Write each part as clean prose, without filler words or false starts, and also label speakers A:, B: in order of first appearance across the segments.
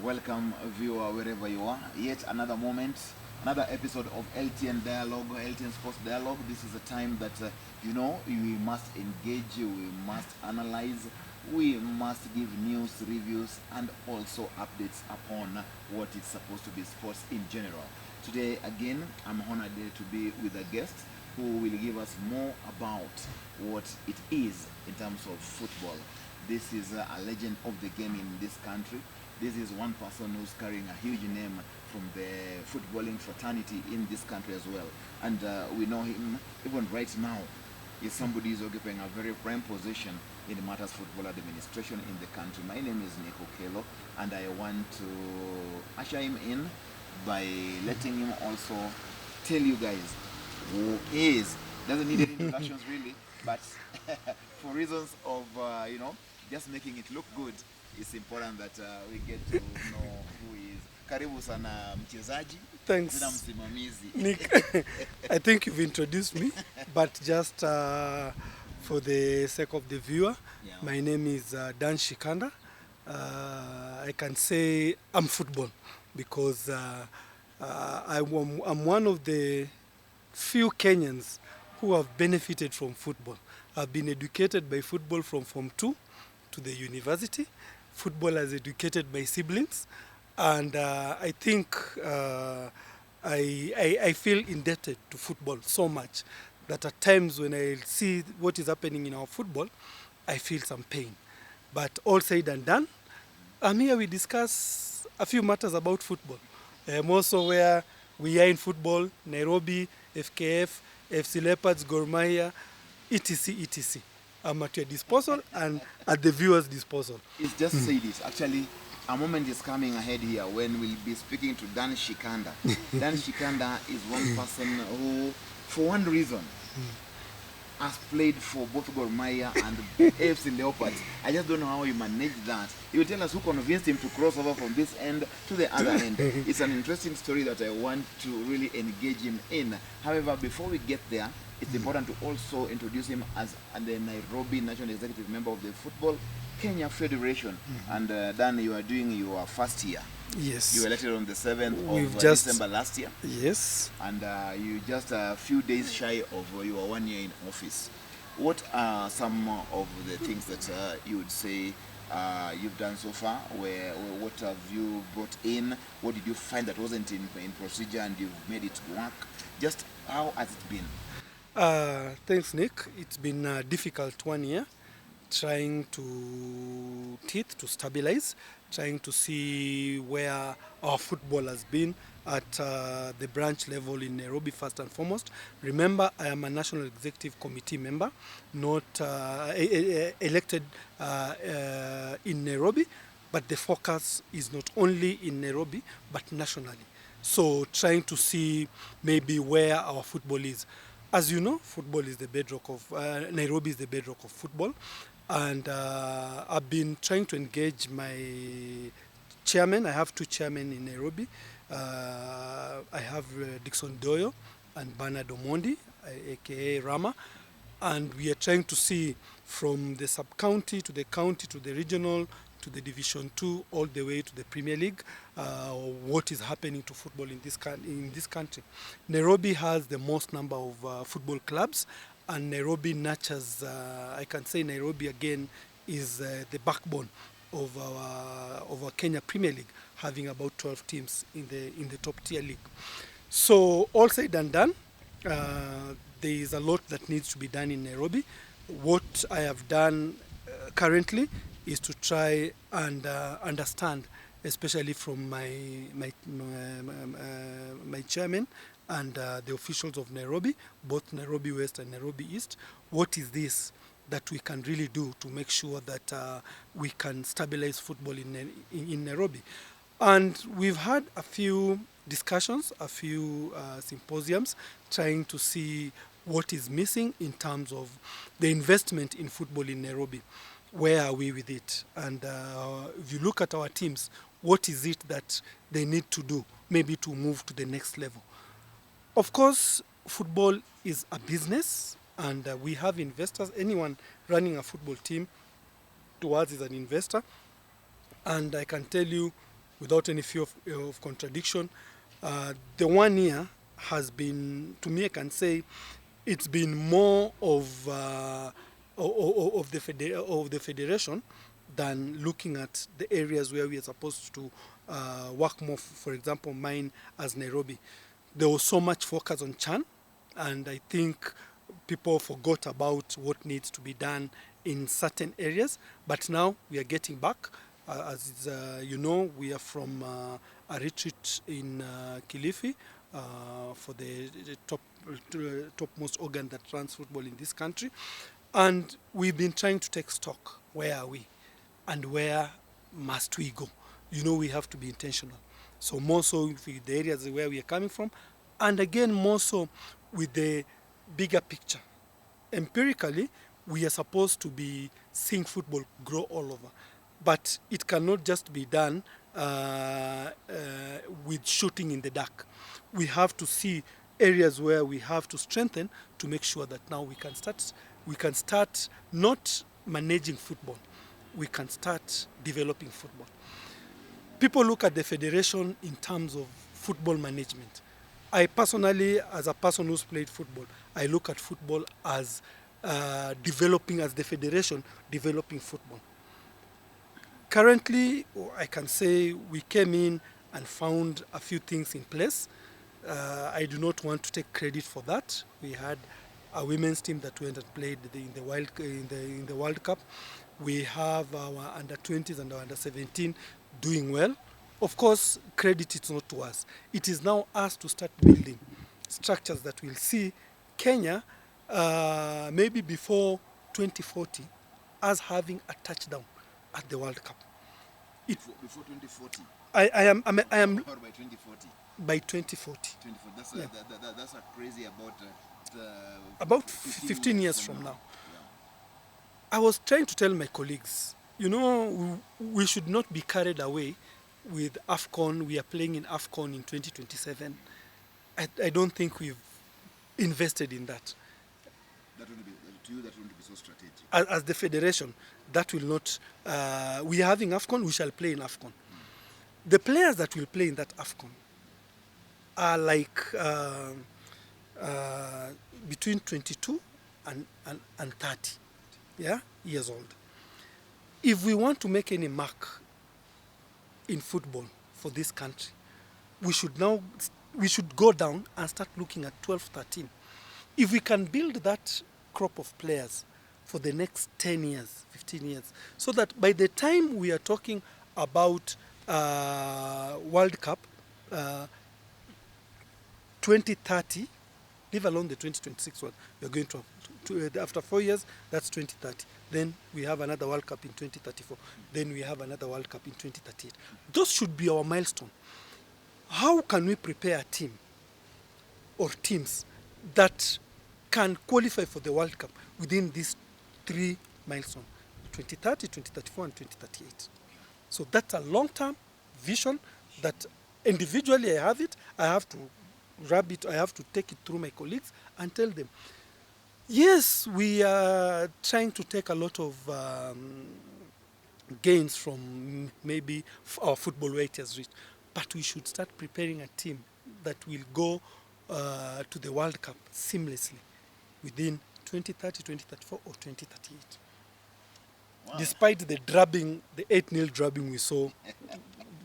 A: Welcome, viewer, wherever you are. Yet another moment, another episode of LTN Dialogue, LTN Sports Dialogue. This is a time that, we must engage, we must analyze, we must give news, reviews, and also updates upon what is supposed to be sports in general. Today, again, I'm honored to be with a guest who will give us more about what it is in terms of football. This is a legend of the game in this country. This is one person who's carrying a huge name from the footballing fraternity in this country as well. And we know him even right now. Is somebody who's occupying a very prime position in the matters football administration in the country. My name is Nico, and I want to usher him in by letting him also tell you guys who he is. Doesn't need any introductions really, but for reasons of just making it look good, it's important that we get to know who he is. Karibu sana mchezaji.
B: Thanks,
A: msimamizi.
B: Nick. I think you've introduced me, but just for the sake of the viewer,
A: Yeah.
B: my name is Dan Shikanda. I can say I'm football because I'm one of the few Kenyans who have benefited from football. I've been educated by football from Form 2 to the university. Football has educated my siblings, and I think I feel indebted to football so much that at times when I see what is happening in our football, I feel some pain. But all said and done, I'm here we discuss a few matters about football. Also where we are in football, Nairobi, FKF, FC Leopards, Gor Mahia, etc, etc. I'm at your disposal and at the viewer's disposal.
A: It's just say this. Actually, a moment is coming ahead here when we'll be speaking to Dan Shikanda. Dan Shikanda is one person who, for one reason, has played for both Gor Mahia and AFC Leopards. I just don't know how he managed that. He will tell us who convinced him to cross over from this end to the other end. It's an interesting story that I want to really engage him in. However, before we get there, it's important to also introduce him as the Nairobi National Executive Member of the Football Kenya Federation. And Dan, you are doing your first year.
B: Yes.
A: You were elected on the 7th of December last year.
B: Yes.
A: And you just a few days shy of your 1 year in office. What are some of the things that you would say you've done so far? What have you brought in? What did you find that wasn't in procedure and you've made it work? Just how has it been?
B: Thanks, Nick. It's been a difficult 1 year, trying to stabilize, trying to see where our football has been at the branch level in Nairobi first and foremost. Remember, I am a National Executive Committee member, not elected in Nairobi, but the focus is not only in Nairobi, but nationally. So trying to see maybe where our football is. As you know, football is the bedrock of, Nairobi is the bedrock of football. And I've been trying to engage my chairman. I have two chairmen in Nairobi. I have Dixon Doyo and Bernard Omondi, aka Rama. And we are trying to see from the sub-county to the county to the regional to the Division 2 all the way to the Premier League, what is happening to football in this country. Nairobi has the most number of football clubs, and Nairobi nurtures, I can say Nairobi again is the backbone of our Kenya Premier League, having about 12 teams in the top tier league. So all said and done, there is a lot that needs to be done in Nairobi. What I have done currently is to try and understand, especially from my chairman and the officials of Nairobi, both Nairobi West and Nairobi East, what is this that we can really do to make sure that we can stabilize football in Nairobi. And we've had a few discussions, a few symposiums, trying to see what is missing in terms of the investment in football in Nairobi. Where are we with it? And if you look at our teams, what is it that they need to do, maybe to move to the next level? Of course, football is a business, and we have investors. Anyone running a football team to us is an investor. And I can tell you, without any fear of contradiction. The 1 year has been, to me, I can say, it's been more of the federation than looking at the areas where we are supposed to work more. For example, mine as Nairobi, there was so much focus on Chan, and I think people forgot about what needs to be done in certain areas. But now we are getting back. As you know, we are from a retreat in Kilifi for the topmost organ that runs football in this country. And we've been trying to take stock. Where are we? And where must we go? You know, we have to be intentional. So more so with the areas where we are coming from, and again more so with the bigger picture. Empirically, we are supposed to be seeing football grow all over, but it cannot just be done with shooting in the dark. We have to see areas where we have to strengthen to make sure that now we can start not managing football, we can start developing football. People look at the federation in terms of football management. I personally, as a person who's played football, I look at football as developing, as the federation developing football. Currently, I can say we came in and found a few things in place. I do not want to take credit for that. We had a women's team that went and played in the World Cup. We have our under 20s and our under 17 doing well. Of course, credit is not to us. It is now us to start building structures that will see Kenya, maybe before 2040, as having a touchdown at the World Cup.
A: Before 2040?
B: I am
A: Or by 2040?
B: By 2040.
A: 2040. That's a crazy
B: about 15 years from now. I was trying to tell my colleagues, you know, we should not be carried away with AFCON. We are playing in AFCON in 2027. I don't think we've invested in that.
A: That wouldn't be, to you, that wouldn't be so strategic.
B: As the federation, that will not. We are having AFCON, we shall play in AFCON. The players that will play in that AFCON are like between 22 and 30 years old. If we want to make any mark in football for this country, we should go down and start looking at 12, 13. If we can build that crop of players for the next 10 years, 15 years, so that by the time we are talking about World Cup 2030, leave alone the 2026 one, we are going to after 4 years, that's 2030. Then we have another World Cup in 2034. Then we have another World Cup in 2038. Those should be our milestone. How can we prepare a team or teams that can qualify for the World Cup within these 3 milestones, 2030, 2034, and 2038? So that's a long-term vision that individually I have it. I have to grab it. I have to take it through my colleagues and tell them, yes, we are trying to take a lot of gains from maybe our football where it has reached, but we should start preparing a team that will go to the World Cup seamlessly within 2030, 2034, or 2038. Wow. Despite the drubbing, the 8-0 drubbing we saw,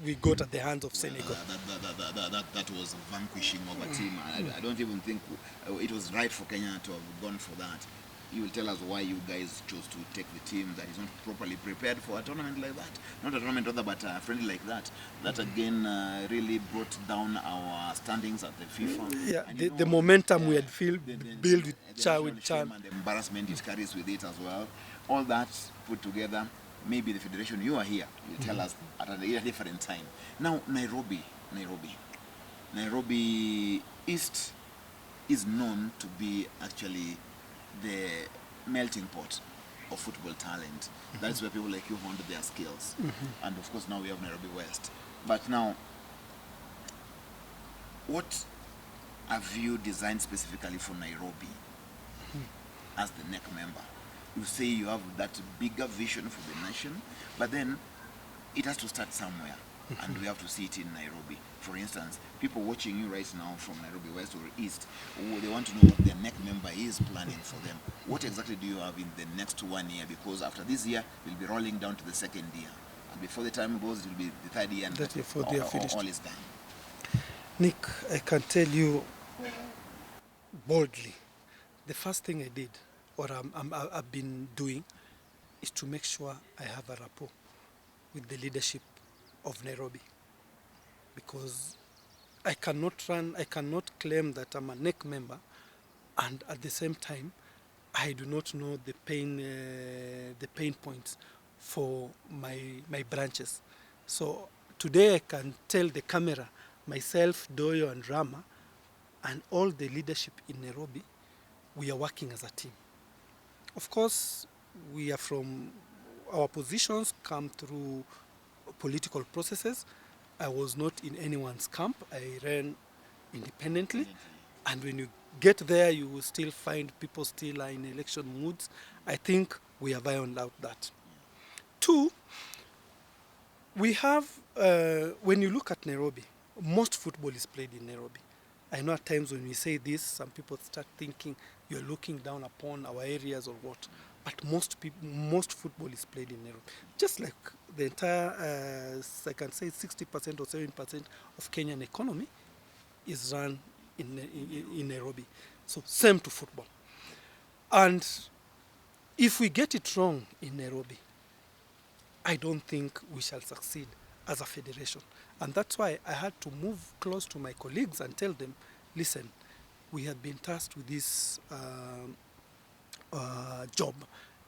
B: we got at the hands of Senegal.
A: That was a vanquishing of a team. I don't even think it was right for Kenya to have gone for that. You will tell us why you guys chose to take the team that is not properly prepared for a tournament like that. Not a tournament rather, but a friendly like that. That again really brought down our standings at the FIFA.
B: Yeah, the momentum we had built with Chan.
A: And the embarrassment it carries with it as well. All that put together, maybe the federation, you are here, you tell us at a different time. Now, Nairobi East is known to be actually the melting pot of football talent. That's where people like you honed their skills. And of course now we have Nairobi West. But now, what have you designed specifically for Nairobi as the NEC member? You say you have that bigger vision for the nation, but then it has to start somewhere. and we have to see it in Nairobi. For instance, people watching you right now from Nairobi West or East, they want to know what their NEC member is planning for them. What exactly do you have in the next 1 year? Because after this year, we'll be rolling down to the second year. And before the time goes, it will be the third year, and
B: That before they are finished.
A: all is done.
B: Nick, I can tell you boldly, the first thing I did, or I've been doing, is to make sure I have a rapport with the leadership of Nairobi. Because I cannot claim that I'm a NEC member, and at the same time, I do not know the pain points for my branches. So today I can tell the camera, myself, Doyo and Rama, and all the leadership in Nairobi, we are working as a team. Of course, we are from, our positions come through political processes. I was not in anyone's camp. I ran independently. And when you get there, you will still find people still are in election moods. I think we have ironed out that. Two, we have, when you look at Nairobi, most football is played in Nairobi. I know at times when we say this, some people start thinking you're looking down upon our areas or what. But most football is played in Nairobi. Just like the entire, I can say 60% or 7% of Kenyan economy is run in Nairobi. So same to football. And if we get it wrong in Nairobi, I don't think we shall succeed as a federation. And that's why I had to move close to my colleagues and tell them, listen, we have been tasked with this job.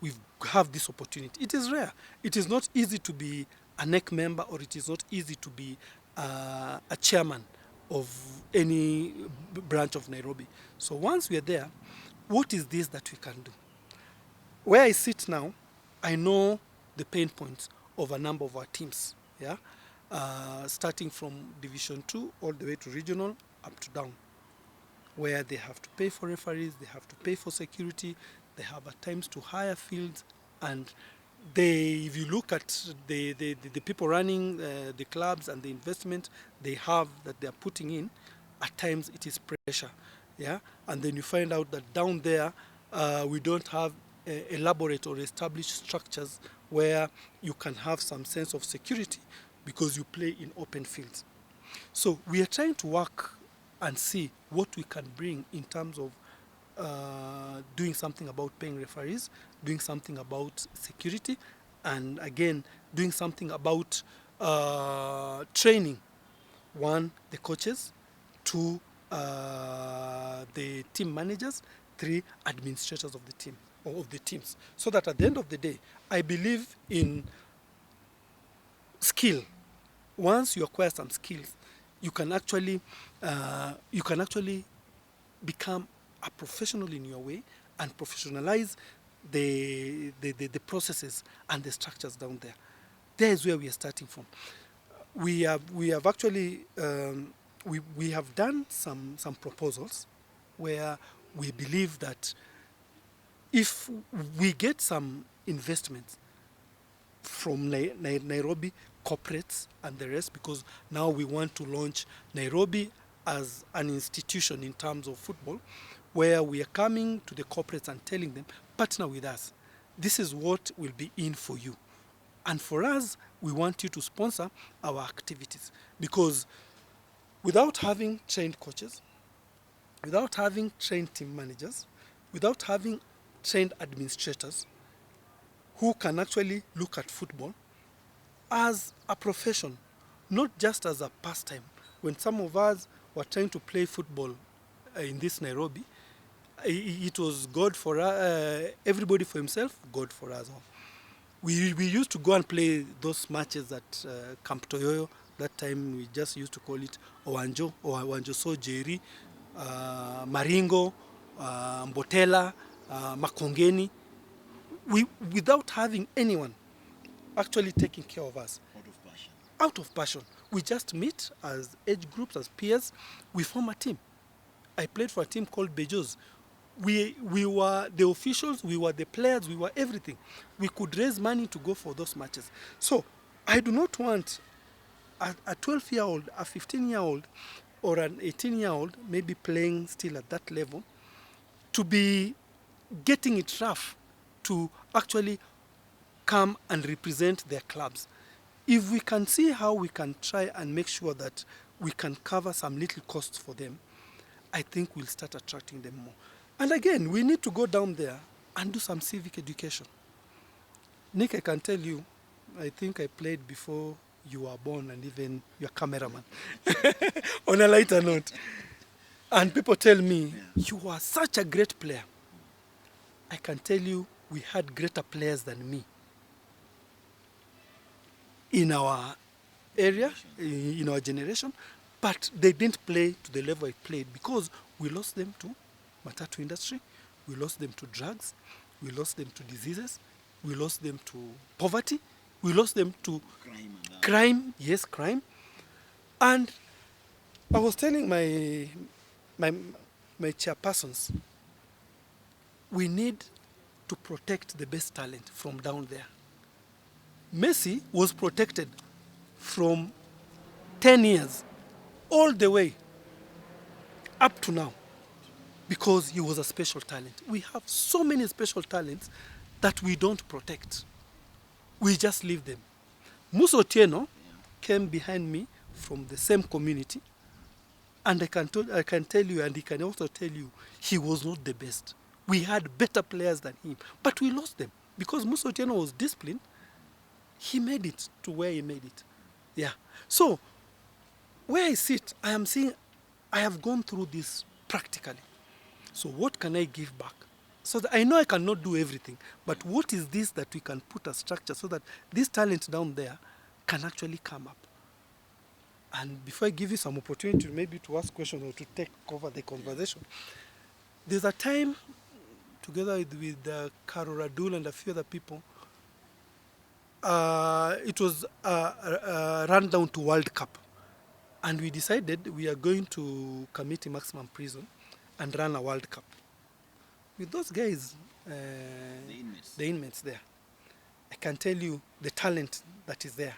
B: We have this opportunity. It is rare. It is not easy to be a NEC member, or it is not easy to be a chairman of any branch of Nairobi. So once we are there, what is this that we can do? Where I sit now, I know the pain points of a number of our teams, yeah? Starting from Division 2 all the way to regional, up to down, where they have to pay for referees, they have to pay for security, they have at times to hire fields, and if you look at the people running the clubs and the investment they have that they are putting in, at times it is pressure, yeah? And then you find out that down there we don't have elaborate or established structures where you can have some sense of security because you play in open fields. So we are trying to work and see what we can bring in terms of doing something about paying referees, doing something about security, and again, doing something about training. One, the coaches. Two, the team managers. Three, administrators of the team or of the teams. So that at the end of the day, I believe in skill. Once you acquire some skills, you can actually become a professional in your way and professionalize the processes and the structures down there. There is where we are starting from. We have actually we have done some proposals where we believe that if we get some investments from Nairobi corporates and the rest, because now we want to launch Nairobi as an institution in terms of football, where we are coming to the corporates and telling them, partner with us. This is what will be in for you. And for us, we want you to sponsor our activities. Because without having trained coaches, without having trained team managers, without having trained administrators who can actually look at football as a profession, not just as a pastime. When some of us were trying to play football in this Nairobi, it was God for everybody for himself, God for us all. We used to go and play those matches at Camp Toyoyo. That time we just used to call it Owanjo, or Owanjo So Jerry, Maringo, Mbotela, Makongeni. Without having anyone actually taking care of us. Out of passion. We just meet as age groups, as peers. We form a team. I played for a team called Bejos. We were the officials, we were the players, we were everything. We could raise money to go for those matches. So I do not want a 12-year-old, a 15-year-old, or an 18-year-old maybe playing still at that level, to be getting it rough to actually come and represent their clubs. If we can see how we can try and make sure that we can cover some little costs for them, I think we'll start attracting them more. And again, we need to go down there and do some civic education. Nick, I can tell you, I think I played before you were born and even your cameraman. On a lighter note. And people tell me, you are such a great player. I can tell you, we had greater players than me in our area, in our generation, but they didn't play to the level I played because we lost them to matatu industry, we lost them to drugs, we lost them to diseases, we lost them to poverty, we lost them to crime, yes, crime. And I was telling my chairpersons, we need to protect the best talent from down there. Messi was protected from 10 years all the way up to now because he was a special talent. We have so many special talents that we don't protect. We just leave them. Musa Otieno came behind me from the same community, and I can tell you, and he can also tell you, he was not the best. We had better players than him, but we lost them because Musa Otieno was disciplined. He made it to where he made it. Yeah. So, where I sit, I am saying, I have gone through this practically. So what can I give back? So that I know I cannot do everything, but what is this that we can put a structure so that this talent down there can actually come up? And before I give you some opportunity maybe to ask questions or to take over the conversation, there's a time, together with Carol Radul and a few other people, it was run down to World Cup. And we decided we are going to Committee Maximum Prison and run a World Cup. With those guys, the inmates there, I can tell you the talent that is there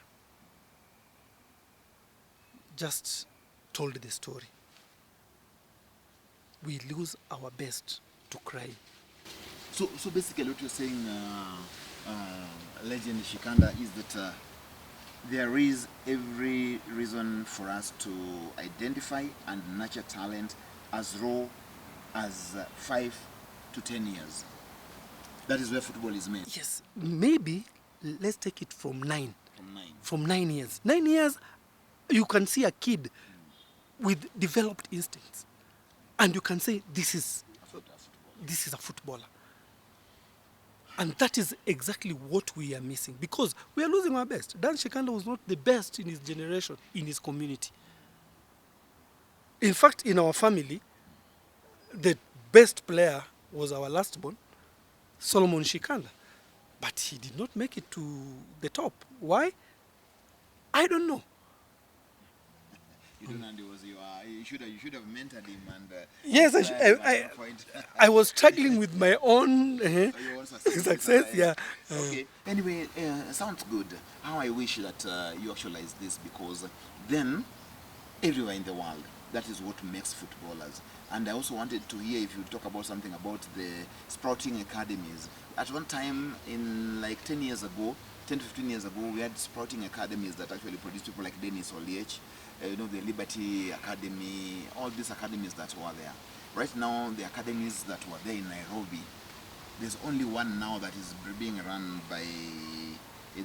B: just told the story. We lose our best to crime.
A: So basically what you're saying, Legend Shikanda, is that there is every reason for us to identify and nurture talent as raw as 5 to 10 years. That is where football is made.
B: Yes, maybe let's take it from 9.
A: From 9.
B: From 9 years. 9 years, you can see a kid with developed instincts, and you can say this is a footballer. And that is exactly what we are missing because we are losing our best. Dan Shikanda was not the best in his generation, in his community. In fact, in our family, the best player was our last born, Solomon Shikanda. But he did not make it to the top. Why? I don't know.
A: You don't know, you should have mentored him and
B: yes, I was struggling with my own
A: your own
B: success. Yeah.
A: Okay. Anyway, sounds good. How I wish that you actualize this, because then everywhere in the world, that is what makes footballers. And I also wanted to hear if you talk about something about the sprouting academies. At one time, in like 10 years ago, 10 to 15 years ago, we had sprouting academies that actually produced people like Dennis Oliech, the Liberty Academy, all these academies that were there. Right now, the academies that were there in Nairobi, there's only one now that is being run by,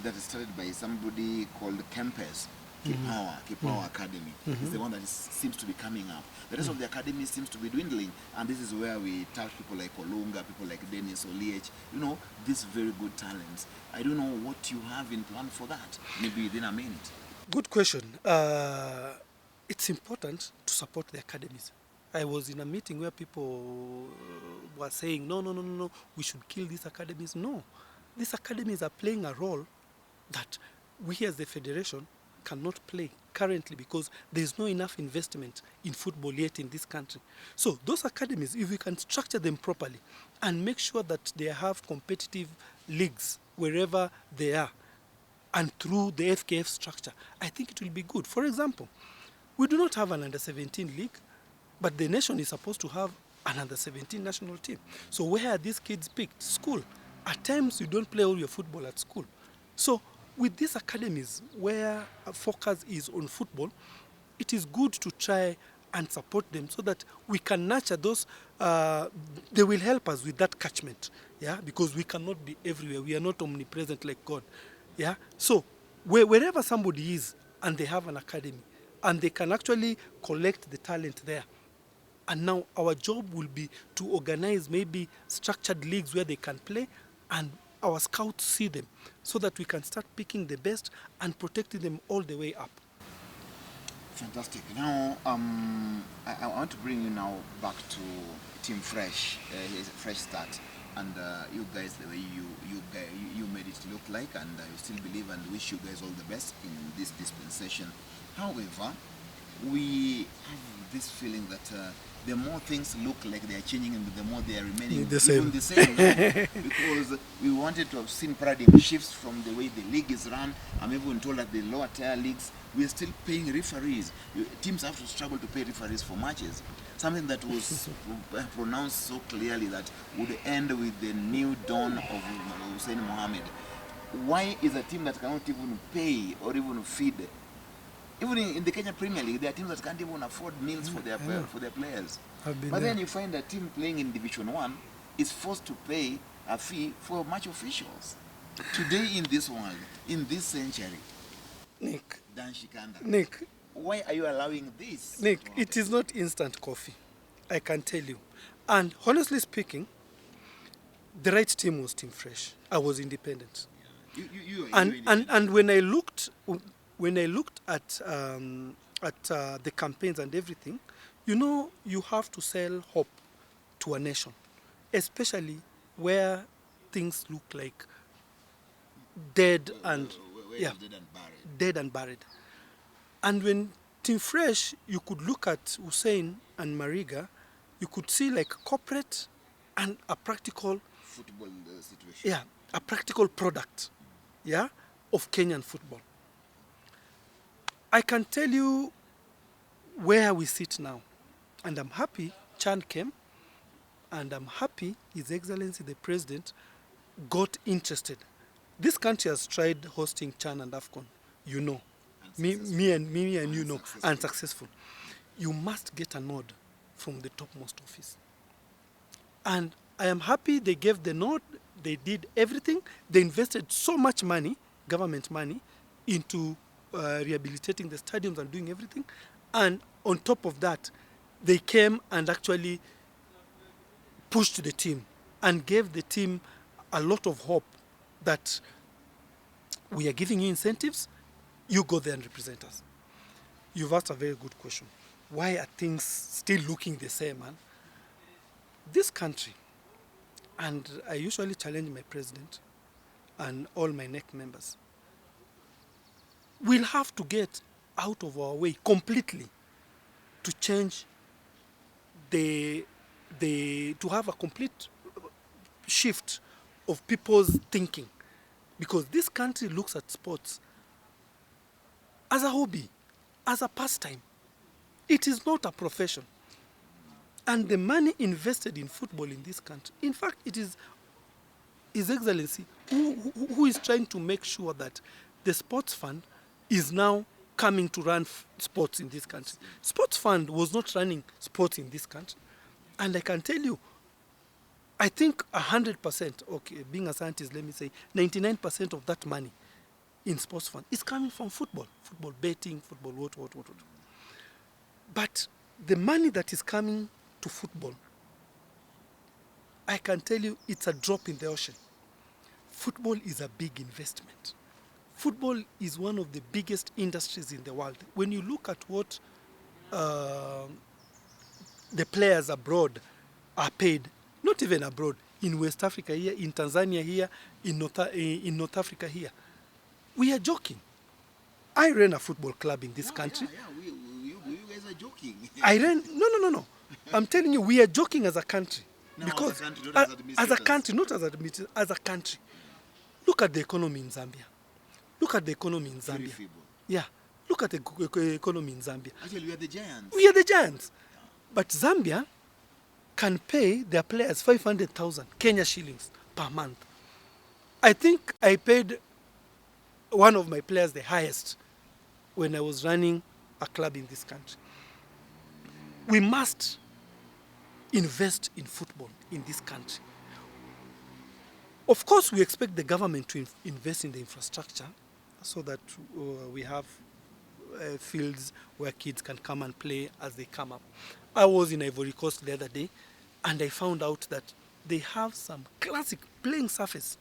A: that is started by somebody called Kempes. Kipawa Academy is the one that seems to be coming up. The rest of the academy seems to be dwindling, and this is where we touch people like Olunga, people like Dennis Oliech, these very good talents. I don't know what you have in plan for that, maybe within a minute.
B: Good question. It's important to support the academies. I was in a meeting where people were saying, no, we should kill these academies. No, these academies are playing a role that we as the federation cannot play currently because there is no enough investment in football yet in this country. So those academies, if we can structure them properly and make sure that they have competitive leagues wherever they are, and through the FKF structure, I think it will be good. For example, we do not have an under-17 league, but the nation is supposed to have an under-17 national team. So where are these kids picked? School. At times, you don't play all your football at school. So with these academies where a focus is on football, it is good to try and support them so that we can nurture those. They will help us with that catchment, yeah, because we cannot be everywhere. We are not omnipresent like God, yeah. So wherever somebody is and they have an academy and they can actually collect the talent there, and now our job will be to organize maybe structured leagues where they can play, and our scouts see them so that we can start picking the best and protecting them all the way up.
A: Fantastic. Now, I want to bring you now back to Team Fresh, Fresh Start, and you guys, the way you made it look like, and I still believe and wish you guys all the best in this dispensation. However, we have this feeling that the more things look like they are changing and the more they are remaining
B: The same.
A: even the same now, because we wanted to have seen paradigm shifts from the way the league is run. I'm even told that the lower tier leagues, we're still paying referees. Teams have to struggle to pay referees for matches. Something that was pronounced so clearly that would end with the new dawn of Hussein Mohammed. Why is a team that cannot even pay or even feed? Even in the Kenya Premier League, there are teams that can't even afford meals for their players. But then you find a team playing in Division 1 is forced to pay a fee for match officials. Today in this world, in this century,
B: Nick,
A: Dan Shikanda,
B: Nick,
A: why are you allowing this?
B: Nick, it is not instant coffee, I can tell you. And honestly speaking, the right team was Team Fresh. I was independent. And when I looked at the campaigns and everything, you know, you have to sell hope to a nation, especially where things look like dead and buried. And when Team Fresh, you could look at Hussein and Mariga, you could see like corporate and a practical
A: football situation.
B: Yeah, a practical product, yeah, of Kenyan football. I can tell you where we sit now, and I'm happy Chan came, and I'm happy His Excellency the President got interested. This country has tried hosting Chan and AFCON, you know. Me and you know, unsuccessful. You must get a nod from the topmost office. And I am happy they gave the nod, they did everything, they invested so much money, government money, into rehabilitating the stadiums and doing everything. And on top of that, they came and actually pushed the team and gave the team a lot of hope that we are giving you incentives, you go there and represent us. You've asked a very good question. Why are things still looking the same, man? This country, and I usually challenge my president and all my NEC members, we'll have to get out of our way completely to change to have a complete shift of people's thinking. Because this country looks at sports as a hobby, as a pastime. It is not a profession. And the money invested in football in this country, in fact, it is His Excellency who is trying to make sure that the sports fund is now coming to run sports in this country. Sports fund was not running sports in this country. And I can tell you, I think 100%, okay, being a scientist, let me say, 99% of that money in sports fund is coming from football betting, football what. But the money that is coming to football, I can tell you it's a drop in the ocean. Football is a big investment. Football is one of the biggest industries in the world. When you look at what the players abroad are paid, not even abroad, in West Africa here, in Tanzania here, in North Africa here, we are joking. I ran a football club in this country.
A: You guys are joking.
B: No. I'm telling you, we are joking as a country.
A: No,
B: because
A: as a country, not as
B: as a country, not as a country. Look at the economy in Zambia. Look at the economy in
A: Very
B: Zambia.
A: feeble.
B: Yeah, look at the economy in Zambia.
A: Actually, we are the giants.
B: We are the giants. But Zambia can pay their players 500,000 Kenya shillings per month. I think I paid one of my players the highest when I was running a club in this country. We must invest in football in this country. Of course, we expect the government to invest in the infrastructure so that we have fields where kids can come and play as they come up. I was in Ivory Coast the other day, and I found out that they have some classic playing surface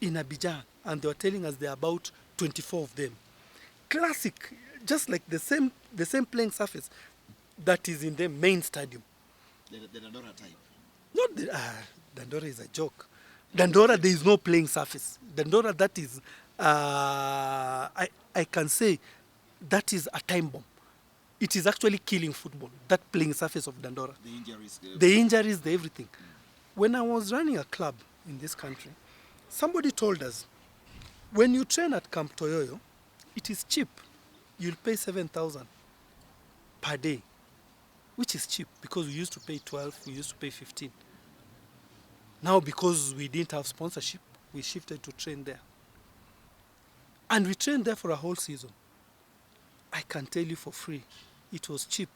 B: in Abidjan, and they were telling us there are about 24 of them. Classic, just like the same playing surface that is in the main stadium.
A: The Dandora type.
B: Not the, Dandora is a joke. Dandora, there is no playing surface. Dandora, that is, I can say, that is a time bomb. It is actually killing football, that playing surface of Dandora.
A: The injuries.
B: The injuries, the everything. When I was running a club in this country, somebody told us, when you train at Camp Toyoyo, it is cheap. You'll pay 7,000 per day, which is cheap because we used to pay 12, we used to pay 15. Now, because we didn't have sponsorship, we shifted to train there. And we trained there for a whole season. I can tell you for free, it was cheap.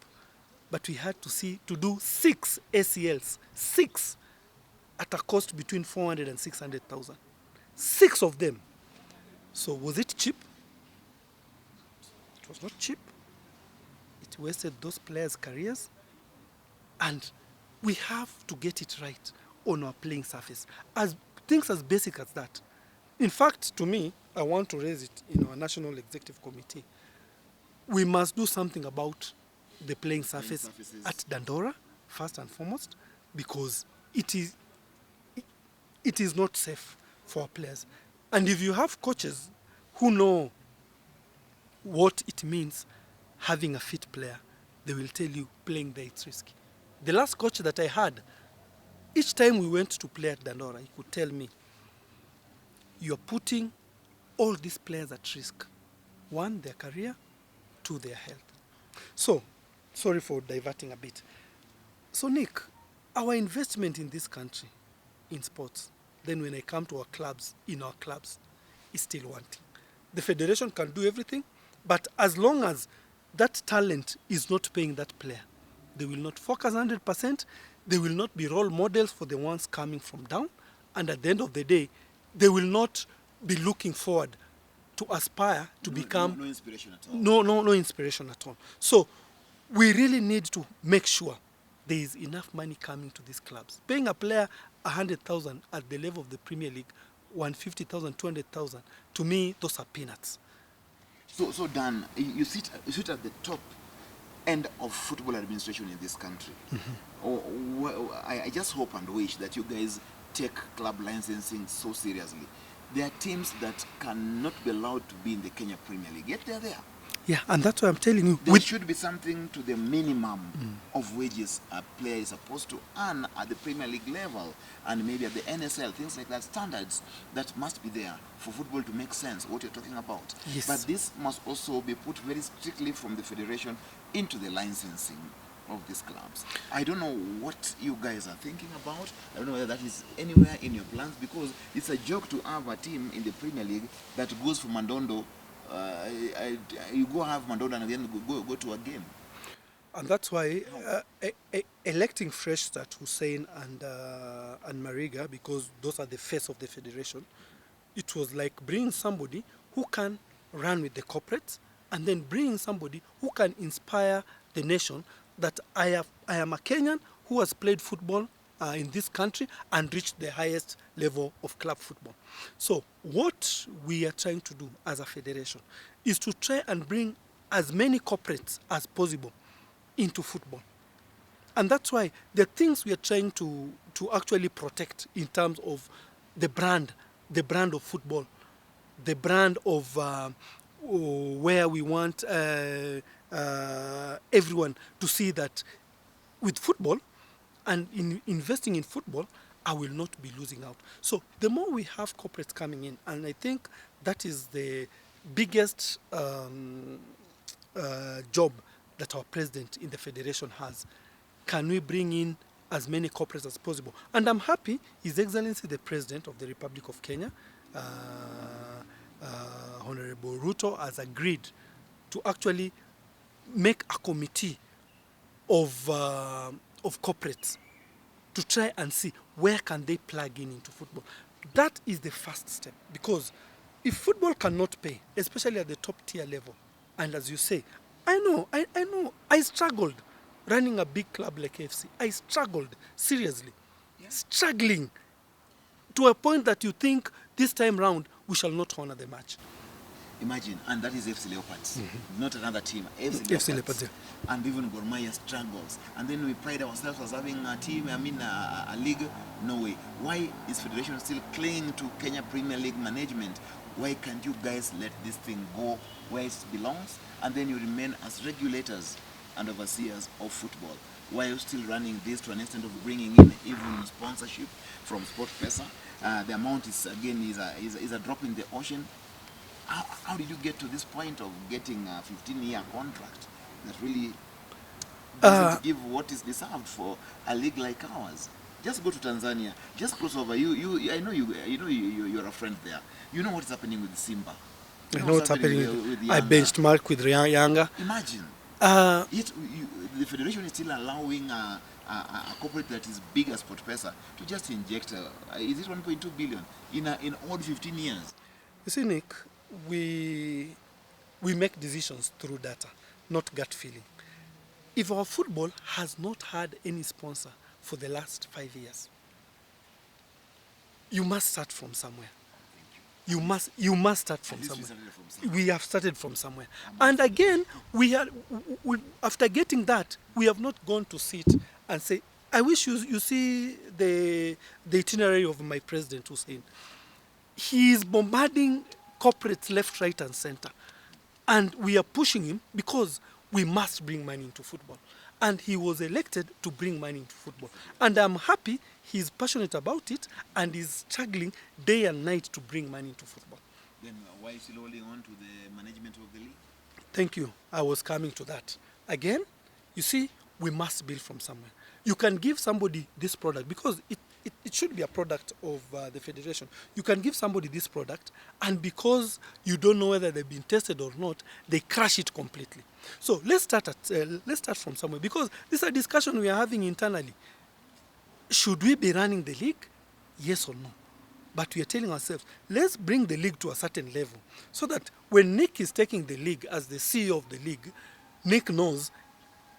B: But we had to do 6 ACLs, 6, at a cost between 400 and 600,000. 6 of them. So was it cheap? It was not cheap. It wasted those players' careers. And we have to get it right on our playing surface. Things as basic as that. In fact, to me, I want to raise it in our National Executive Committee. We must do something about the playing surface at Dandora, first and foremost, because it is not safe for our players. And if you have coaches who know what it means having a fit player, they will tell you playing there it's risky. The last coach that I had, each time we went to play at Dandora, he could tell me, you're putting all these players at risk. 1, their career, 2, their health. So, sorry for diverting a bit. So, Nick, our investment in this country, in sports, then when I come to our clubs, in our clubs, is still wanting. The federation can do everything, but as long as that talent is not paying that player, they will not focus 100%, they will not be role models for the ones coming from down, and at the end of the day, they will not be looking forward to aspire to become...
A: No inspiration at all.
B: No inspiration at all. So we really need to make sure there is enough money coming to these clubs. Paying a player 100,000 at the level of the Premier League, 150,000, 200,000, to me, those are peanuts.
A: So Dan, you sit at the top end of football administration in this country. I just hope and wish that you guys take club licensing so seriously. There are teams that cannot be allowed to be in the Kenya Premier League, yet they're there.
B: Yeah, and that's why I'm telling you.
A: There should be something to the minimum of wages a player is supposed to earn at the Premier League level, and maybe at the NSL, things like that, standards that must be there for football to make sense, what you're talking about.
B: Yes.
A: But this must also be put very strictly from the federation into the licensing of these clubs. I don't know what you guys are thinking about. I don't know whether that is anywhere in your plans, because it's a joke to have a team in the Premier League that goes from Mandondo. You go have Mandondo and then go to a game.
B: And that's why electing Fresh Start, Hussein and Mariga, because those are the face of the federation, it was like bringing somebody who can run with the corporates, and then bringing somebody who can inspire the nation that I am a Kenyan who has played football in this country and reached the highest level of club football. So what we are trying to do as a federation is to try and bring as many corporates as possible into football. And that's why the things we are trying to actually protect in terms of the brand of football, the brand of where we want everyone to see that with football and in investing in football, I will not be losing out. So the more we have corporates coming in, and I think That is the biggest job that our president in the federation has. Can we bring in as many corporates as possible? And I'm happy His Excellency the President of the Republic of Kenya, Honorable Ruto, has agreed to actually make a committee of corporates to try and see where can they plug in into football. That is the first step, because if football cannot pay, especially at the top tier level, and as you say, I know, I struggled running a big club like FC. I struggled, seriously, struggling to a point that you think this time round we shall not honor the match.
A: Imagine, and that is FC Leopards, not another team.
B: FC Leopards, yeah.
A: And even Gor Mahia struggles. And then we pride ourselves as having a team, a league. No way. Why is Federation still clinging to Kenya Premier League management? Why can't you guys let this thing go where it belongs? And then you remain as regulators and overseers of football. Why are you still running this to an extent of bringing in even sponsorship from SportPesa? The amount is, again, is a drop in the ocean. How did you get to this point of getting a 15-year contract that really doesn't give what is deserved for a league like ours? Just go to Tanzania. Just cross over. I know you're a friend there. You know what's happening with Simba.
B: I know what's happening with I benchmark with Yanga.
A: Imagine. Yet the federation is still allowing a corporate that is big as SportPesa to just inject, is it 1.2 billion in all 15 years?
B: You see, Nick, we make decisions through data, not gut feeling. If our football has not had any sponsor for the last 5 years, you must start from somewhere. You must start from somewhere. We have started from somewhere. And again, after getting that, we have not gone to sit and say, I wish you see the itinerary of my president Hussein. He is bombarding corporates left, right, and center. And we are pushing him because we must bring money into football. And he was elected to bring money into football. And I'm happy he's passionate about it and is struggling day and night to bring money into football.
A: Then why is he holding on to the management of the league?
B: Thank you. I was coming to that. Again, you see, we must build from somewhere. You can give somebody this product because it should be a product of the federation. You can give somebody this product, and because you don't know whether they've been tested or not, they crash it completely. So let's start from somewhere, because this is a discussion we are having internally. Should we be running the league? Yes or no? But we are telling ourselves, let's bring the league to a certain level so that when Nick is taking the league as the CEO of the league, Nick knows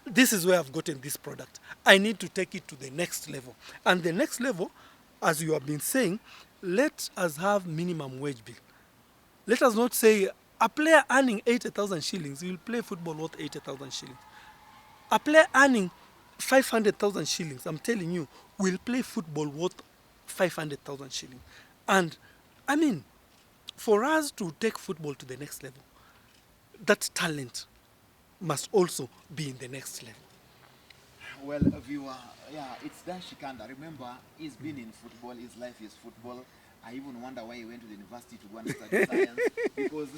B: this is where I've gotten this product. I need to take it to the next level. And the next level, as you have been saying, let us have minimum wage bill. Let us not say a player earning 80,000 shillings will play football worth 80,000 shillings. A player earning 500,000 shillings, I'm telling you, will play football worth 500,000 shillings. And I mean, for us to take football to the next level, that talent must also be in the next level.
A: Well, viewer, yeah, it's Dan Shikanda. Remember, he's been in football, his life is football. I even wonder why he went to the university to go and study science, because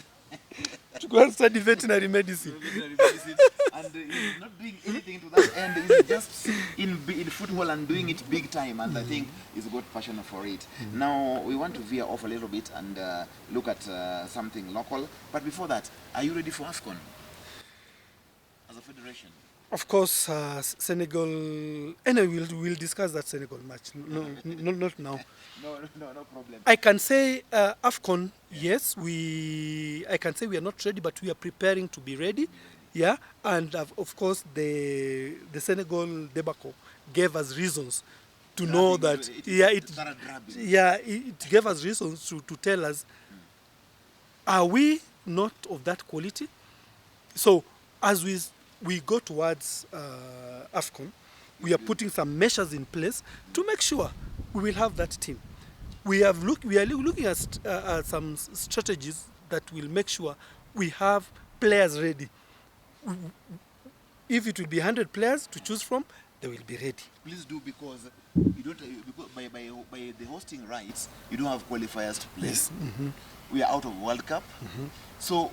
B: to go and study veterinary medicine.
A: And he's not doing anything to that end. He's just in football and doing it big time, and I think he's got passion for it. Now, we want to veer off a little bit and look at something local. But before that, are you ready for AFCON as a federation?
B: Of course, Senegal. Anyway, we'll discuss that Senegal match. No, not now.
A: No problem.
B: I can say AFCON. Yes, I can say we are not ready, but we are preparing to be ready. Yeah, and of course the Senegal debacle gave us reasons to know that. It gave us reasons to tell us, are we not of that quality? So as we go towards AFCON, we are putting some measures in place to make sure we will have that team. We are looking at some strategies that will make sure we have players ready. If it will be 100 players to choose from, they will be ready.
A: Please do, because you don't because by the hosting rights, you don't have qualifiers to play.
B: Yes.
A: We are out of World Cup, so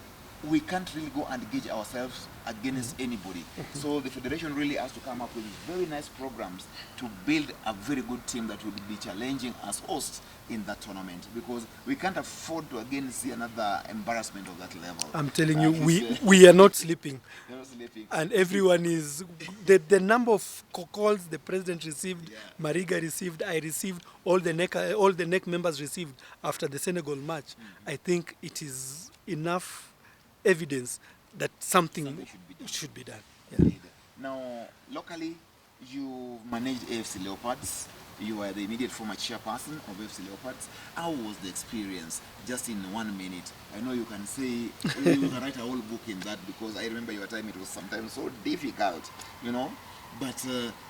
A: we can't really go and gauge ourselves against anybody. So the federation really has to come up with very nice programs to build a very good team that will be challenging as hosts in that tournament, because we can't afford to again see another embarrassment of that level.
B: I'm telling you, we are not sleeping.
A: They're not sleeping.
B: And everyone is, the number of calls the president received, Mariga received, I received, all the NEC members received after the Senegal match. I think it is enough evidence that something should be done. Yeah.
A: Now, locally, you managed AFC Leopards. You were the immediate former chairperson of AFC Leopards. How was the experience, just in 1 minute? I know you can say, you can write a whole book in that, because I remember your time, it was sometimes so difficult, you know. But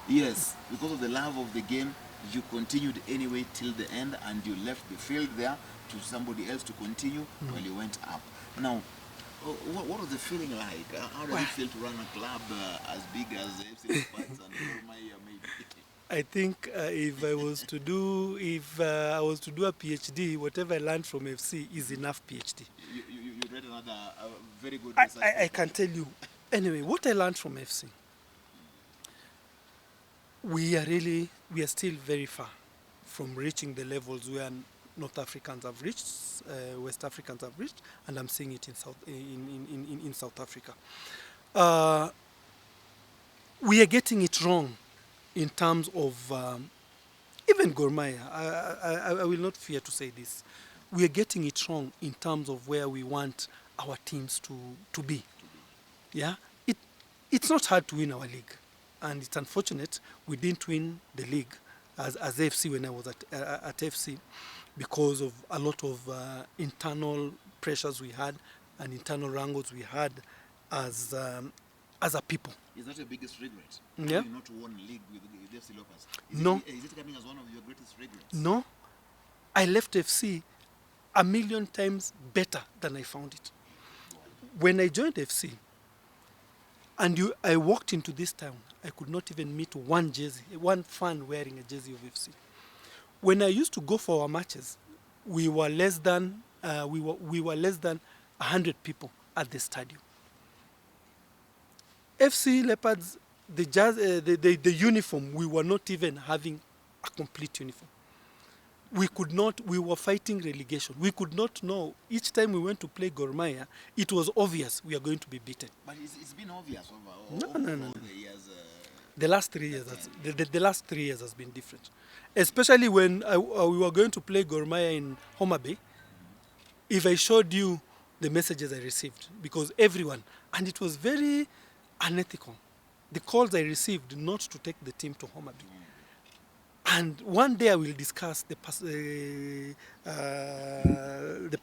A: yes, because of the love of the game, you continued anyway till the end, and you left the field there to somebody else to continue while you went up. Now, what was the feeling like? How does it feel to run a club as big as FC Leopards and Gor Mahia maybe?
B: I think if I was to do a PhD, whatever I learned from FC is enough PhD.
A: You read another very good
B: I,
A: research.
B: I can tell you. Anyway, what I learned from FC, we are still very far from reaching the levels where North Africans have reached, West Africans have reached, and I'm seeing it in South Africa. We are getting it wrong in terms of even Gor Mahia. I will not fear to say this. We are getting it wrong in terms of where we want our teams to be. Yeah, it's not hard to win our league, and it's unfortunate we didn't win the league as FC when I was at FC, because of a lot of internal pressures we had and internal wrangles we had as a people.
A: Is that your biggest regret?
B: Yeah.
A: You not won league with FC Leopards?
B: No.
A: Is it coming as one of your greatest regrets?
B: No. I left FC 1,000,000 times better than I found it. When I joined FC, and I walked into this town, I could not even meet one fan wearing a jersey of FC. When I used to go for our matches, we were less than 100 people at the stadium. FC Leopards, the uniform, we were not even having a complete uniform. We were fighting relegation. We could not know. Each time we went to play Gor Mahia, it was obvious we are going to be beaten.
A: But it's been obvious over
B: No.
A: the years.
B: The last 3 years, the last 3 years has been different. Especially when we were going to play Gor Mahia in Homa Bay. If I showed you the messages I received, because everyone, and it was very unethical, the calls I received not to take the team to Homa Bay. And one day I will discuss the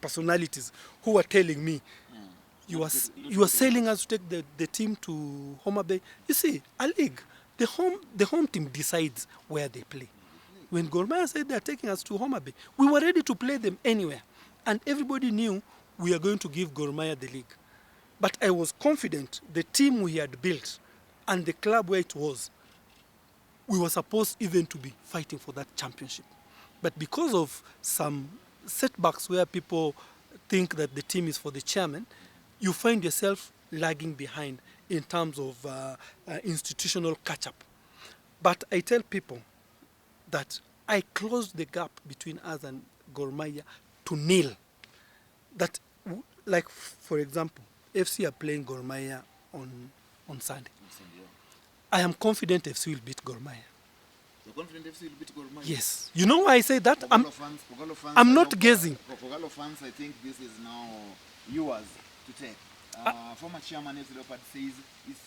B: personalities who were telling me, you are selling us to take the team to Homa Bay. You see, a league, the home team decides where they play. When Gor Mahia said they are taking us to Homa Bay, we were ready to play them anywhere. And everybody knew we are going to give Gor Mahia the league. But I was confident the team we had built and the club where it was, we were supposed even to be fighting for that championship. But because of some setbacks where people think that the team is for the chairman, you find yourself lagging behind in terms of institutional catch-up. But I tell people that I closed the gap between us and Gor Mahia to nil. That, like, for example, FC are playing Gor Mahia on Sunday. I am confident FC will beat Gor Mahia.
A: You're confident FC will beat Gor Mahia?
B: Yes. You know why I say that?
A: Kogalo fans,
B: I'm not guessing.
A: For Kogalo fans, I think this is now yours to take. Former chairman FC Leopard says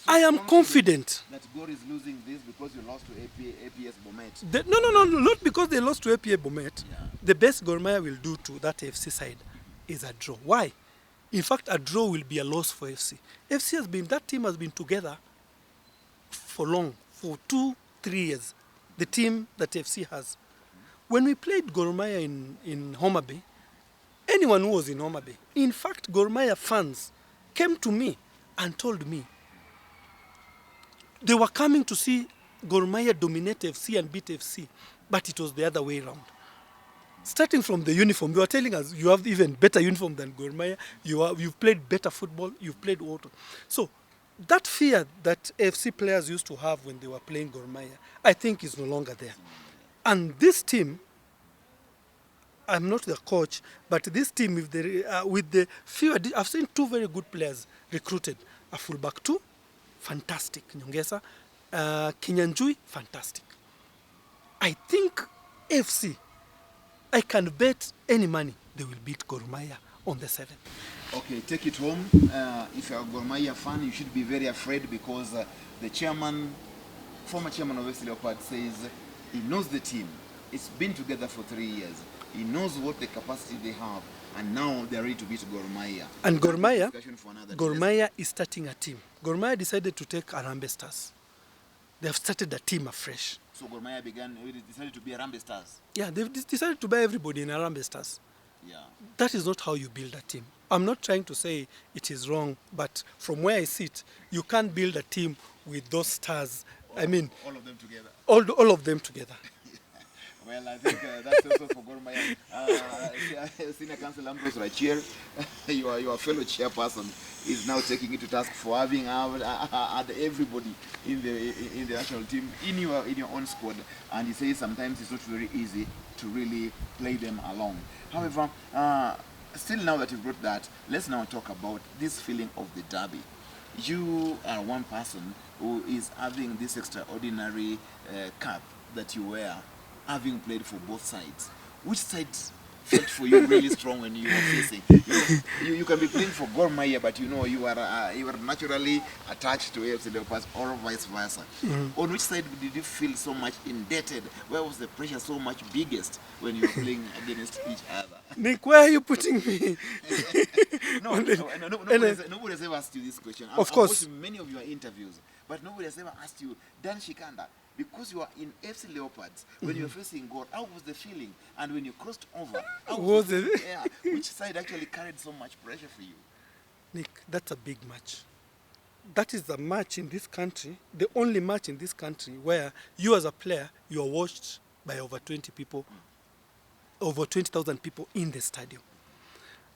B: I am confident
A: that Gor is losing this because you lost to APS Bomet.
B: No, not because they lost to APA Bomet.
A: Yeah.
B: The best Gor Mahia will do to that FC side is a draw. Why? In fact, a draw will be a loss for FC. That team has been together for long, for 2-3 years. The team that FC has. When we played Gor Mahia in Homa Bay, anyone who was in Homa Bay, in fact, Gor Mahia fans came to me and told me they were coming to see Gor Mahia dominate FC and beat FC but it was the other way around. Starting from the uniform, you are telling us you have even better uniform than Gor Mahia. You've played better football. You've played water. So that fear that AFC players used to have when they were playing Gor Mahia, I think is no longer there. And this team, I'm not the coach, but this team, if they, with the few, I've seen two very good players recruited. A fullback two, fantastic. Nyongesa, Kinyanjui, fantastic. I think FC, I can bet any money they will beat Gor Mahia on the 7th.
A: Okay, take it home. If you're a Gor Mahia fan, you should be very afraid because the chairman, former chairman of FC Leopard, says he knows the team. It's been together for 3 years. He knows what the capacity they have, and now they're ready to beat Gor Mahia.
B: And Gor Mahia is starting a team. Gor Mahia decided to take Harambee Stars. They have started a team afresh.
A: So Gor Mahia decided to be Harambee Stars?
B: Yeah, they've decided to buy everybody in Harambee Stars.
A: Yeah.
B: That is not how you build a team. I'm not trying to say it is wrong, but from where I sit, you can't build a team with those stars. All
A: of them together.
B: All of them together.
A: Well, I think that's also for Gor Mahia. Senior Council Ambrose Rachir, your fellow chairperson, is now taking it to task for having had everybody in the national team in your own squad, and he says sometimes it's not very easy to really play them along. However, still now that you brought that, let's now talk about this feeling of the derby. You are one person who is having this extraordinary cap that you wear, having played for both sides. Which side felt for you really strong when you were facing? You can be playing for Gor Mahia, but you are naturally attached to AFC Leopards, or vice versa. Mm-hmm. On which side did you feel so much indebted? Where was the pressure so much biggest when you were playing against each other?
B: Nick, where are you putting me?
A: Nobody has ever asked you this question.
B: Of course.
A: I've watched many of your interviews, but nobody has ever asked you, Dan Shikanda, because you are in FC Leopards, when you're facing God, how was the feeling? And when you crossed over, how was it? Yeah, which side actually carried so much pressure for you?
B: Nick, that's a big match. That is the match in this country, the only match in this country where you as a player, you are watched by over 20 people, over 20,000 people in the stadium.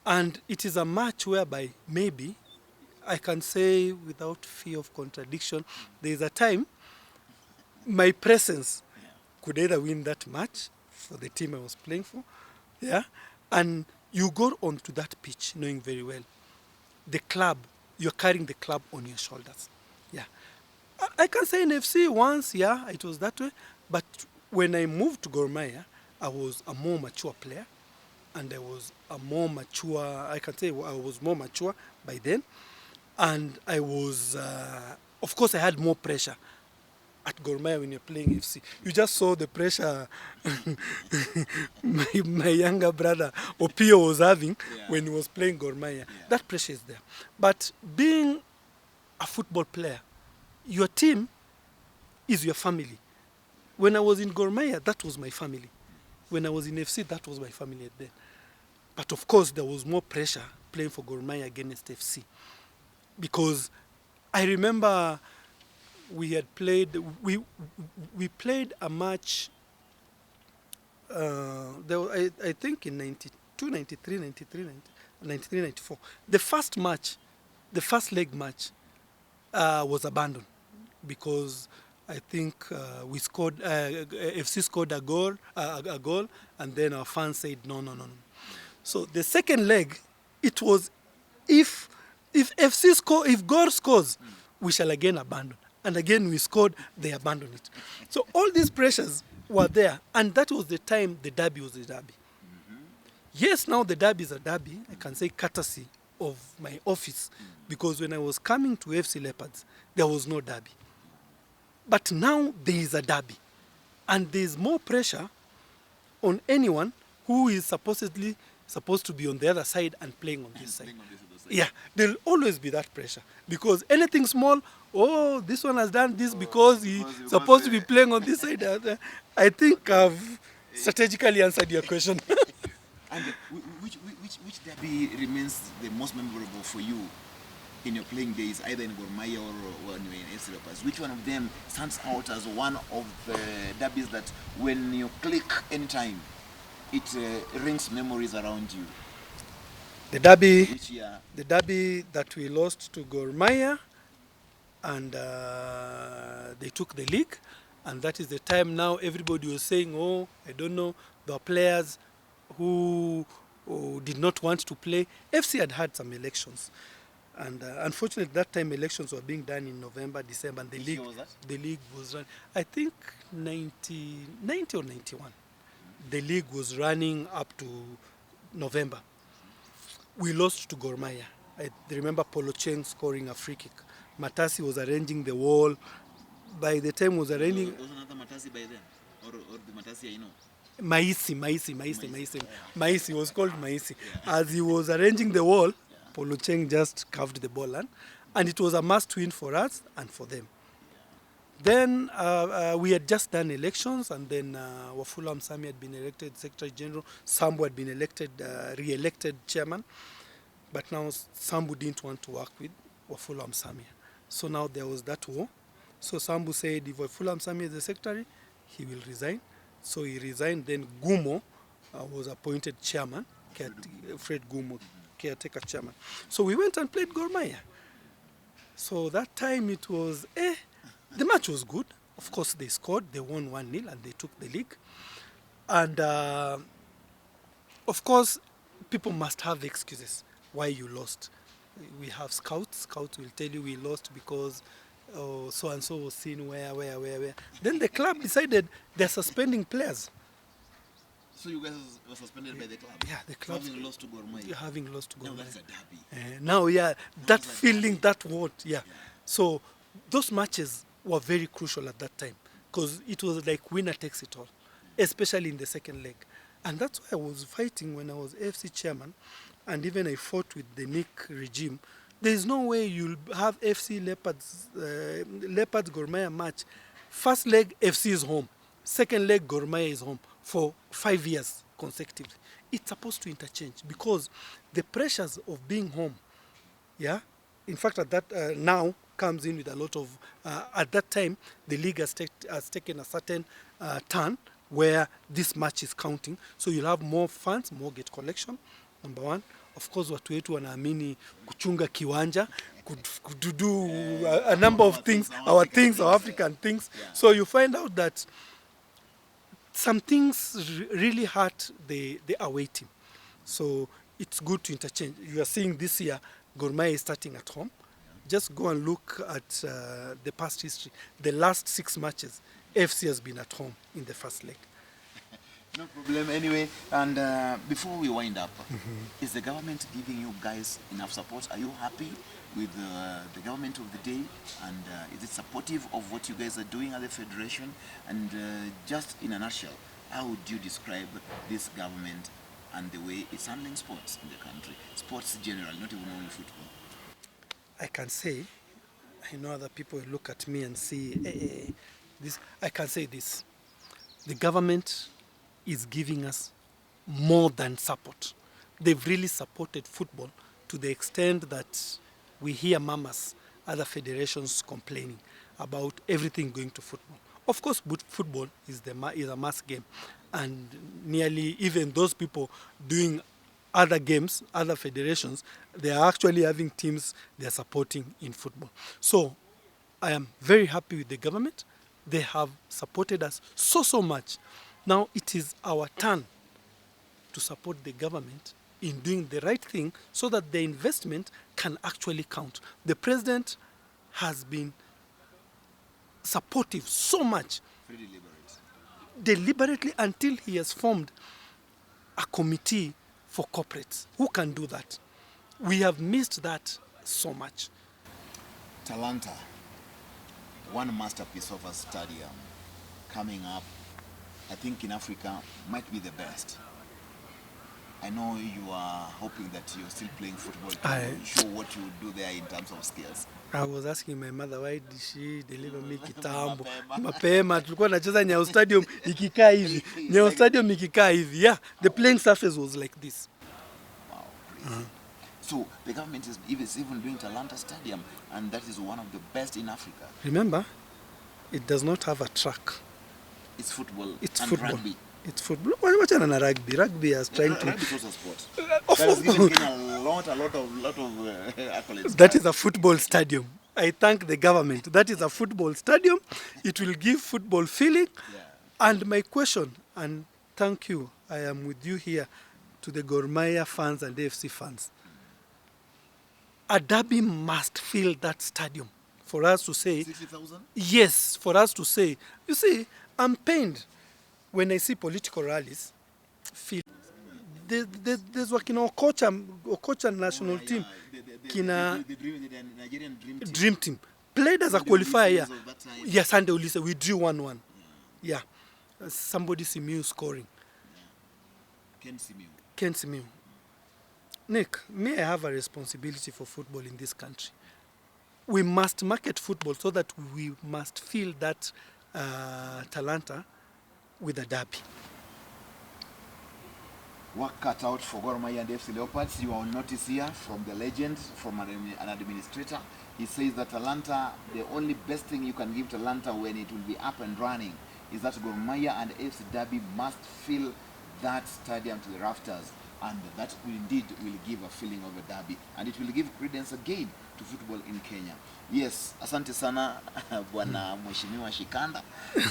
B: And it is a match whereby maybe, I can say without fear of contradiction, there is a time my presence could either win that match for the team I was playing for, and you go onto that pitch knowing very well, the club, you're carrying the club on your shoulders. I can say in FC once, it was that way, but when I moved to Gor Mahia, I was a more mature player, and I was a more mature, I can say I was more mature by then, and I was, of course I had more pressure at Gor Mahia when you're playing FC. You just saw the pressure my younger brother Opio was having when he was playing Gor Mahia. That pressure is there. But being a football player, your team is your family. When I was in Gor Mahia, that was my family. When I was in FC, that was my family then. But of course, there was more pressure playing for Gor Mahia against FC. Because I remember we had played, we played a match, I think in 92, 93, 93, 93, 94. The first match, the first leg match was abandoned because I think we scored, FC scored a goal, and then our fans said no. So the second leg, it was if FC score, if Gor scores, we shall again abandon. And again we scored, they abandoned it. So all these pressures were there, and that was the time the derby was a derby. Yes, now the derby is a derby, I can say courtesy of my office, because when I was coming to FC Leopards, there was no derby. But now there is a derby, and there is more pressure on anyone who is supposedly supposed to be on the other side and playing on this side. Yeah, there'll always be that pressure, because anything small, this one has done this because he's supposed to be playing on this side. I think I've strategically answered your question.
A: And which derby remains the most memorable for you? in your playing days, either in Gor Mahia or when you were in FC Leopards, which one of them stands out as one of the derbies that when you click anytime, it rings memories around you?
B: The derby,
A: Which year?
B: the derby that we lost to Gor Mahia, and they took the league, and that is the time now everybody was saying, oh, I don't know, there are players who did not want to play. FC had some elections, and unfortunately that time elections were being done in November, December, and
A: Which year was that?
B: the league was run, I think 90 or 91. The league was running up to November. We lost to Gor Mahia. I remember Polo Cheng scoring a free kick. Matasi was arranging the wall. By the time was arranging...
A: Was another Matasi by then? Or the Matasi I know?
B: Maisi was called Maisi. Yeah. As he was arranging the wall, yeah, Polo Cheng just curved the ball, and it was a must win for us and for them. Then we had just done elections, and then Wafula Msami had been elected Secretary General. Sambu had been elected, re-elected chairman. But now Sambu didn't want to work with Wafula Msami. So now there was that war. So Sambu said if Wafula Msami is the secretary, he will resign. So he resigned. Then Gumo was appointed chairman, Fred Gumo, caretaker chairman. So we went and played Gor Mahia. So that time it was, the match was good. Of course, they scored. They won 1-0 and they took the league. And of course, people must have excuses why you lost. We have scouts. Scouts will tell you we lost because so-and-so was seen where. Then the club decided they're suspending players.
A: So you guys were suspended by the club?
B: Yeah, the club.
A: Having lost to Gor Mahia?
B: Having lost to Gor Mahia.
A: Now that's a derby.
B: Now, yeah, that feeling, that word, yeah. So those matches were very crucial at that time because it was like winner takes it all, especially in the second leg. And that's why I was fighting when I was FC chairman, and even I fought with the NEC regime. There is no way you'll have FC Leopards Gor Mahia match. First leg, FC is home. Second leg, Gor Mahia is home for 5 years consecutively. It's supposed to interchange because the pressures of being home, yeah, in fact, at that now comes in with a lot of, at that time, the league has taken a certain turn where this match is counting. So you'll have more fans, more gate collection, number one. Of course, watu wetu wanaamini kuchunga kiwanja, to do a number of things, our African things. Yeah. So you find out that some things really hurt the away team. So it's good to interchange. You are seeing this year, Gor Mahia is starting at home. Just go and look at the past history. The last 6 matches, FC has been at home in the first leg.
A: No problem anyway. And before we wind up, is the government giving you guys enough support? Are you happy with the government of the day? And is it supportive of what you guys are doing at the federation? And just in a nutshell, how would you describe this government and the way it's handling sports in the country? Sports generally, not even only football.
B: I can say, I know other people look at me and see this. I can say this: the government is giving us more than support. They've really supported football to the extent that we hear mamas, other federations complaining about everything going to football. Of course, football is a mass game, and nearly even those people doing other games, other federations, they are actually having teams they are supporting in football. So I am very happy with the government. They have supported us so much. Now it is our turn to support the government in doing the right thing so that the investment can actually count. The president has been supportive so much, deliberately until he has formed a committee for corporates. Who can do that? We have missed that so much.
A: Talanta, one masterpiece of a stadium coming up, I think in Africa, might be the best. I know you are hoping that you're still playing football to show what you do there in terms of skills.
B: I was asking my mother, why did she deliver me kitambo? Mapema, tulikuwa nacheza Nyayo Stadium ikikaa hivi. Nyayo Stadium ikikaa hivi. Yeah, the playing surface was like this.
A: Wow, crazy. So the government is even doing Talanta Stadium, and that is one of the best in Africa.
B: Remember, it does not have a track.
A: It's football
B: It's
A: and
B: football.
A: rugby.
B: It's football. Wachana na rugby. Rugby is trying to.
A: Rugby is also a sport.
B: Of
A: That has given
B: course.
A: Kenya a lot of accolades.
B: That is a football stadium. I thank the government. That is a football stadium. It will give football feeling.
A: Yeah.
B: And my question, and thank you, I am with you here, to the Gor Mahia fans and AFC fans. A derby must fill that stadium for us to say,
A: 60,000?
B: yes, for us to say, you see, I'm pained when I see political rallies feel. There's wakina Okocha national team, kina
A: The Nigerian dream team.
B: dream team, played as a qualifier here.
A: Of that time.
B: Yes, Sunday Ulise, we drew 1-1. Yeah. Somebody Simiu scoring.
A: Ken Simiu.
B: Ken Simiu. Nick, may I have a responsibility for football in this country? We must market football so that we must fill that Talanta with a derby.
A: Work cut out for Gor Mahia and FC Leopards. You will notice here from the legend, from an administrator. He says that Talanta, the only best thing you can give Talanta when it will be up and running is that Gor Mahia and FC Derby must fill that stadium to the rafters. And that indeed will give a feeling of a derby. And it will give credence again to football in Kenya. Yes, asante sana Bwana Mheshimiwa Shikanda.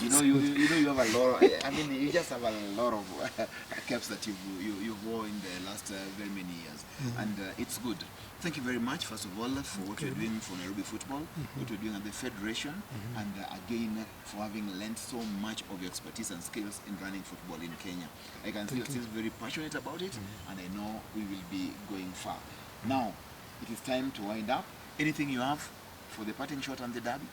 A: You know you have a lot. I mean, you just have a lot of caps that you wore in the last very many years, and it's good. Thank you very much, first of all, for what you're doing for Nairobi football, what you're doing at the federation, and again for having lent so much of your expertise and skills in running football in Kenya. I can see you're still very passionate about it, and I know we will be going far. Now, it is time to wind up. Anything you have for the parting shot and the derby?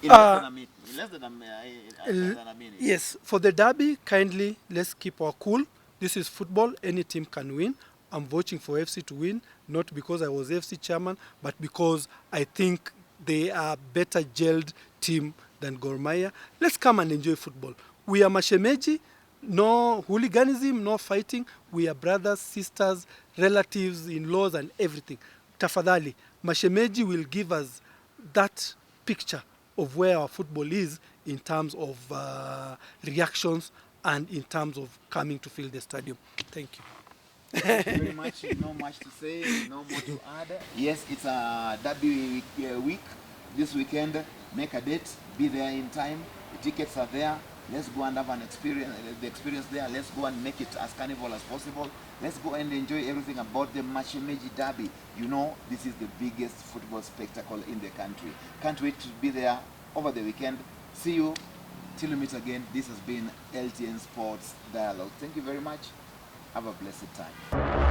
A: In less than a minute.
B: Yes, for the derby, kindly, let's keep our cool. This is football. Any team can win. I'm voting for FC to win, not because I was FC chairman, but because I think they are better gelled team than Gor Mahia. Let's come and enjoy football. We are mashemeji, no hooliganism, no fighting. We are brothers, sisters, relatives, in-laws, and everything. Tafadhali, mashemeji will give us that picture of where our football is in terms of reactions and in terms of coming to fill the stadium. Thank you.
A: Thank you very much. No much to say, no more to add. Yes, it's a derby week. This weekend, make a date, be there in time. The tickets are there. Let's go and have the experience there. Let's go and make it as carnival as possible. Let's go and enjoy everything about the Mashemeji Derby. You know, this is the biggest football spectacle in the country. Can't wait to be there over the weekend. See you till we meet again. This has been LTN Sports Dialogue. Thank you very much. Have a blessed time.